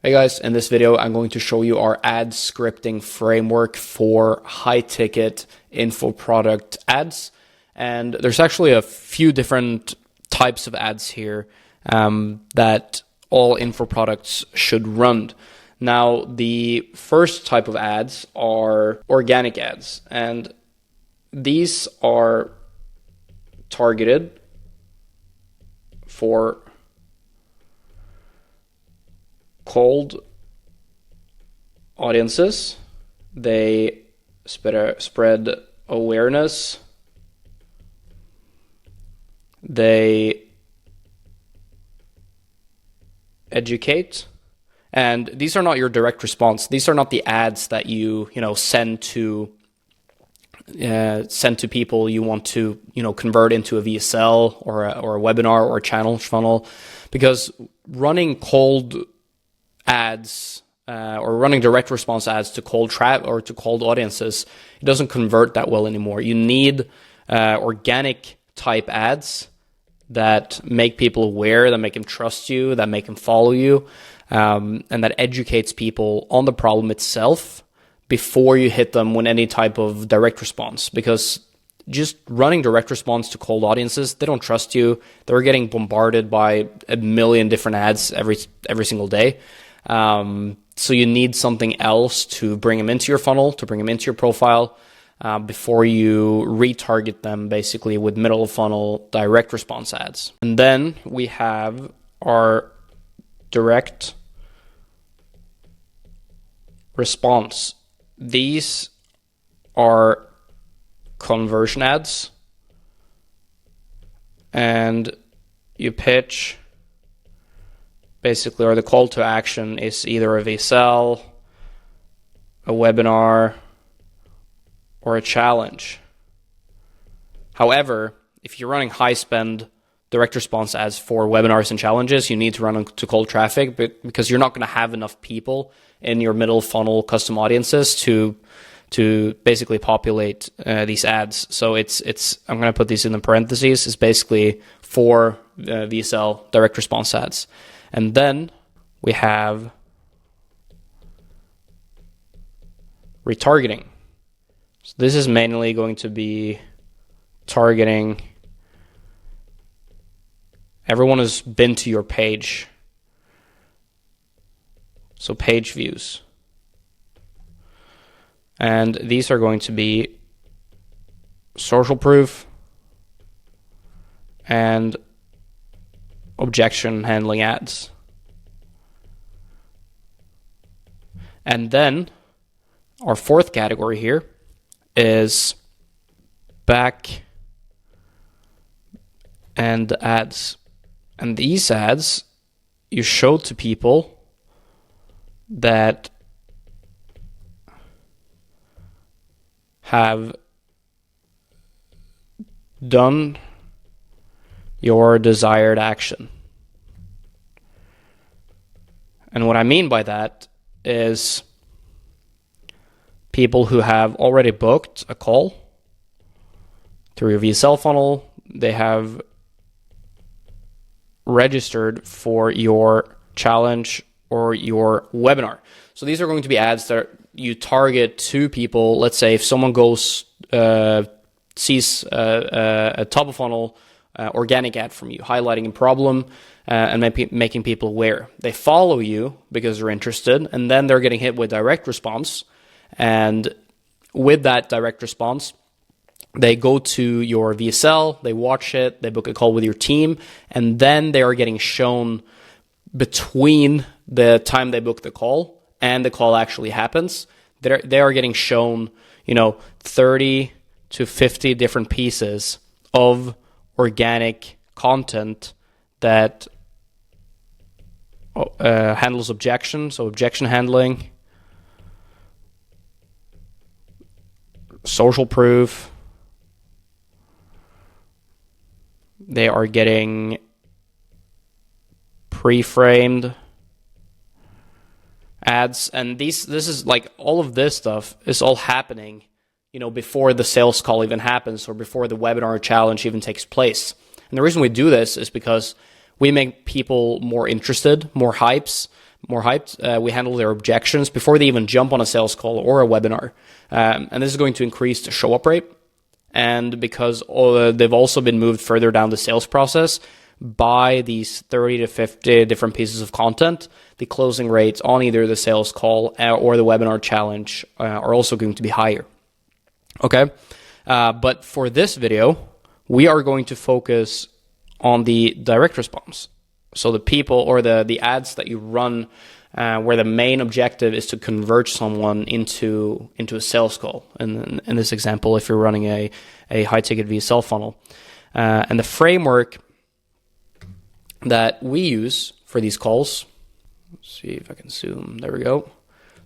Hey guys, in this video, I'm going to show you our ad scripting framework for high-ticket info product ads. And there's actually a few different types of ads here that all info products should run. Now, the first type of ads are organic ads, and these are targeted for cold audiences. They spread awareness. They educate. And these are not your direct response. These are not the ads that you send to people you want to convert into a VSL or a webinar or a challenge funnel, because running cold ads or running direct response ads to cold traffic or to cold audiences, it doesn't convert that well anymore. You need organic type ads that make people aware, that make them trust you, that make them follow you, and that educates people on the problem itself before you hit them with any type of direct response. Because just running direct response to cold audiences, they don't trust you. They're getting bombarded by a million different ads every single day. So you need something else to bring them into your funnel, to bring them into your profile, before you retarget them basically with middle of funnel direct response ads. And then we have our direct response. These are conversion ads, and you pitch basically, or the call to action is either a VSL, a webinar, or a challenge. However, if you're running high spend direct response ads for webinars and challenges, you need to run them to cold traffic, because you're not going to have enough people in your middle funnel custom audiences to basically populate these ads. So it's I'm going to put these in the parentheses. It's basically for VSL direct response ads. And then we have retargeting. So this is mainly going to be targeting everyone who's been to your page. So page views. And these are going to be social proof and objection handling ads. And then our fourth category here is back end ads. And these ads you show to people that have done your desired action. And what I mean by that is people who have already booked a call through your VSL funnel. They have registered for your challenge or your webinar. So these are going to be ads that you target to people. Let's say if someone goes, sees a top of funnel organic ad from you, highlighting a problem and making people aware. They follow you because they're interested, and then they're getting hit with direct response. And with that direct response, they go to your VSL, they watch it, they book a call with your team, and then they are getting shown between the time they book the call and the call actually happens. They are getting shown, 30 to 50 different pieces of organic content that handles objection, so objection handling, social proof. They are getting pre-framed ads, and this is like all of this stuff is all happening, before the sales call even happens or before the webinar challenge even takes place. And the reason we do this is because we make people more interested, more hypes, more hyped. We handle their objections before they even jump on a sales call or a webinar. And this is going to increase the show up rate. And because they've also been moved further down the sales process by these 30 to 50 different pieces of content, the closing rates on either the sales call or the webinar challenge are also going to be higher. Okay, but for this video, we are going to focus on the direct response. So the people or the ads that you run where the main objective is to convert someone into a sales call. And in this example, if you're running a high-ticket VSL funnel. And the framework that we use for these calls, let's see if I can zoom, there we go.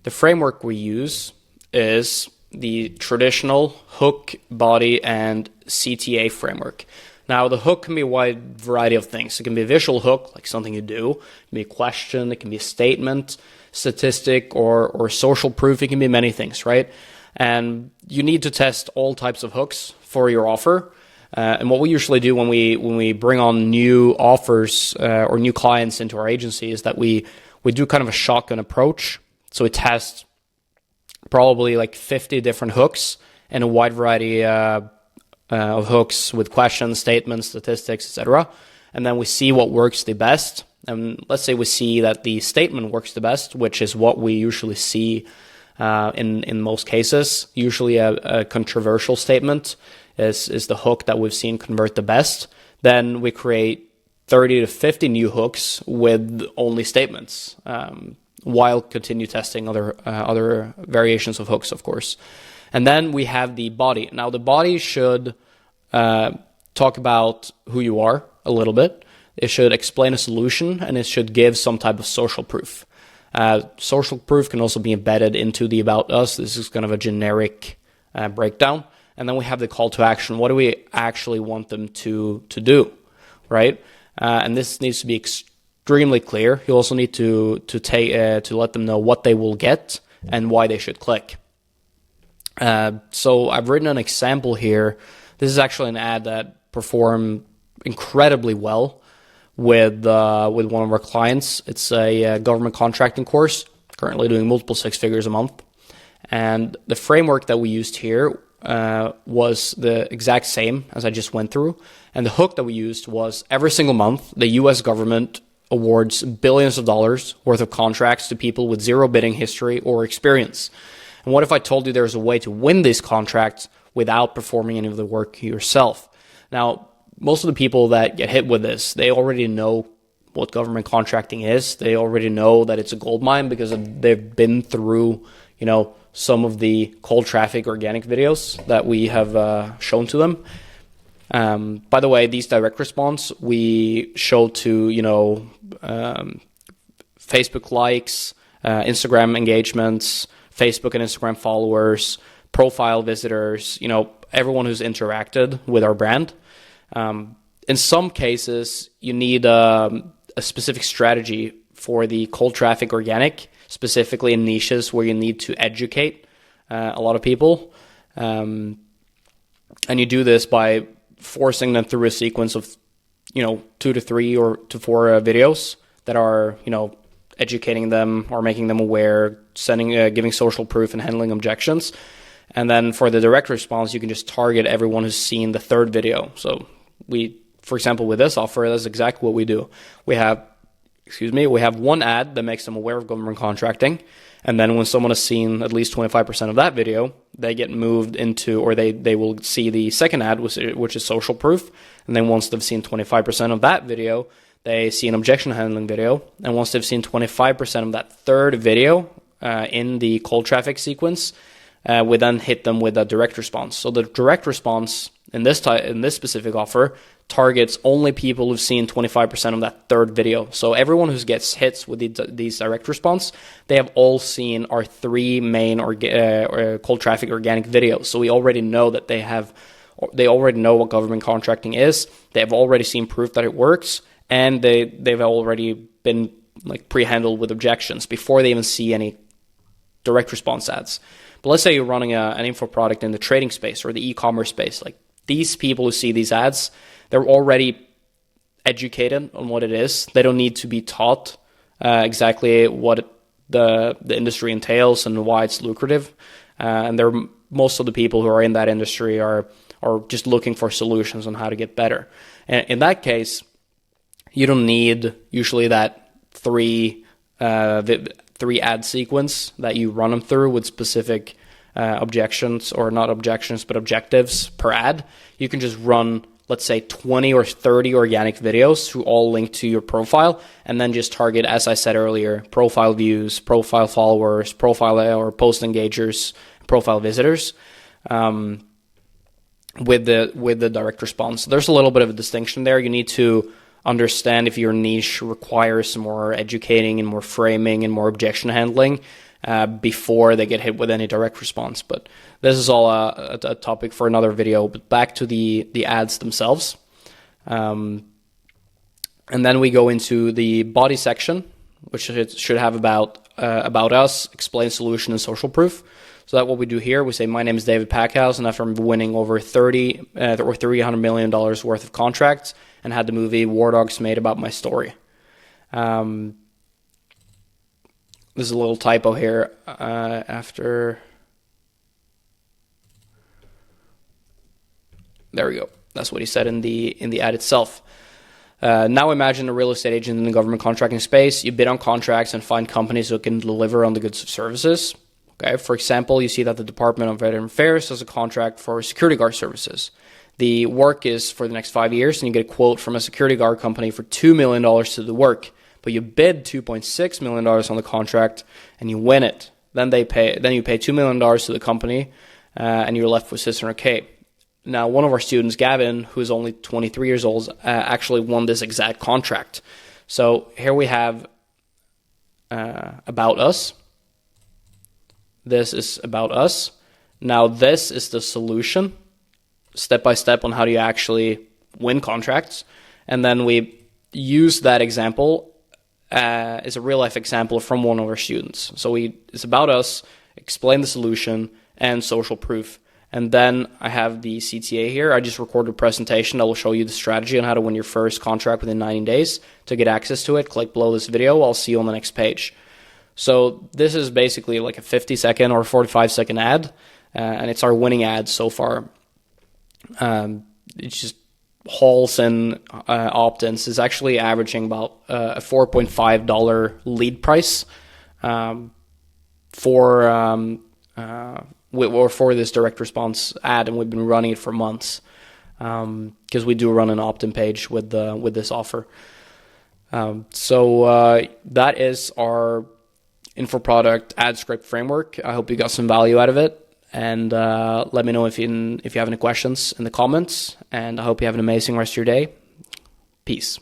The framework we use is the traditional hook, body, and CTA framework. Now, the hook can be a wide variety of things. It can be a visual hook, like something you do. It can be a question. It can be a statement, statistic, or social proof. It can be many things, right? And you need to test all types of hooks for your offer. And what we usually do when we bring on new offers or new clients into our agency is that we do kind of a shotgun approach. So we test probably like 50 different hooks and a wide variety of hooks with questions, statements, statistics, etc. And then we see what works the best. And let's say we see that the statement works the best, which is what we usually see in most cases. Usually a controversial statement is the hook that we've seen convert the best. Then we create 30 to 50 new hooks with only statements, while continue testing other variations of hooks, of course. And then we have the body. Now, the body should talk about who you are a little bit. It should explain a solution, and it should give some type of social proof. Social proof can also be embedded into the About Us. This is kind of a generic breakdown. And then we have the call to action. What do we actually want them to do, right? And this needs to be extremely clear. You also need to let them know what they will get and why they should click. So I've written an example here. This is actually an ad that performed incredibly well with one of our clients. It's a government contracting course, currently doing multiple six figures a month. And the framework that we used here was the exact same as I just went through. And the hook that we used was every single month, the US government awards billions of dollars worth of contracts to people with zero bidding history or experience. And what if I told you there's a way to win these contracts without performing any of the work yourself? Now, most of the people that get hit with this, they already know what government contracting is. They already know that it's a gold mine because they've been through, some of the cold traffic organic videos that we have shown to them. By the way, these direct response we show to, Facebook likes, Instagram engagements, Facebook and Instagram followers, profile visitors, everyone who's interacted with our brand. In some cases, you need a specific strategy for the cold traffic organic, specifically in niches where you need to educate a lot of people. And you do this by forcing them through a sequence of, 2 to 3 or to 4 videos that are, educating them or making them aware, giving social proof and handling objections. And then for the direct response, you can just target everyone who's seen the third video. So for example, with this offer, that's exactly what we do. We have one ad that makes them aware of government contracting. And then when someone has seen at least 25% of that video, they get moved into, or they will see the second ad, which is social proof. And then once they've seen 25% of that video, they see an objection handling video. And once they've seen 25% of that third video in the cold traffic sequence, we then hit them with a direct response. So the direct response in this specific offer targets only people who've seen 25% of that third video. So everyone who gets hits with these direct response, they have all seen our 3 main cold traffic organic videos. So we already know that they already know what government contracting is. They have already seen proof that it works, and they've already been pre-handled with objections before they even see any direct response ads. But let's say you're running an info product in the trading space or the e-commerce space. These people who see these ads, they're already educated on what it is. They don't need to be taught exactly what the industry entails and why it's lucrative. And most of the people who are in that industry are just looking for solutions on how to get better. And in that case, you don't need usually that three ad sequence that you run them through with specific objectives per ad. You can just run, let's say, 20 or 30 organic videos who all link to your profile, and then just target, as I said earlier, profile views, profile followers, profile or post engagers, profile visitors, with the direct response. There's a little bit of a distinction there. You need to understand if your niche requires more educating and more framing and more objection handling before they get hit with any direct response. But this is all a topic for another video. But back to the ads themselves. And then we go into the body section, which should have about us, explain solution, and social proof. So that's what we do here. We say, my name is David Packhouse, and after winning over $300 million worth of contracts and had the movie War Dogs made about my story. There's a little typo here after. There we go. That's what he said in the ad itself. Now imagine a real estate agent in the government contracting space. You bid on contracts and find companies who can deliver on the goods and services. Okay. For example, you see that the Department of Veteran Affairs has a contract for security guard services. The work is for the next 5 years, and you get a quote from a security guard company for $2 million to do the work. But you bid $2.6 million on the contract, and you win it. Then you pay $2 million to the company, and you're left with $600K. Now, one of our students, Gavin, who is only 23 years old, actually won this exact contract. So here we have about us. This is about us. Now, this is the solution, step by step, on how do you actually win contracts. And then we use that example as a real life example from one of our students. So it's about us, explain the solution, and social proof. And then I have the CTA here. I just recorded a presentation that will show you the strategy on how to win your first contract within 90 days. To get access to it, click below this video. I'll see you on the next page. So this is basically like a 50-second or 45-second ad, and it's our winning ad so far. It's just hauls and opt-ins is actually averaging about a $4.5 lead price for this direct response ad, and we've been running it for months because we do run an opt-in page with this offer. So that is our info product ad script framework. I hope you got some value out of it. And let me know if you have any questions in the comments. And I hope you have an amazing rest of your day. Peace.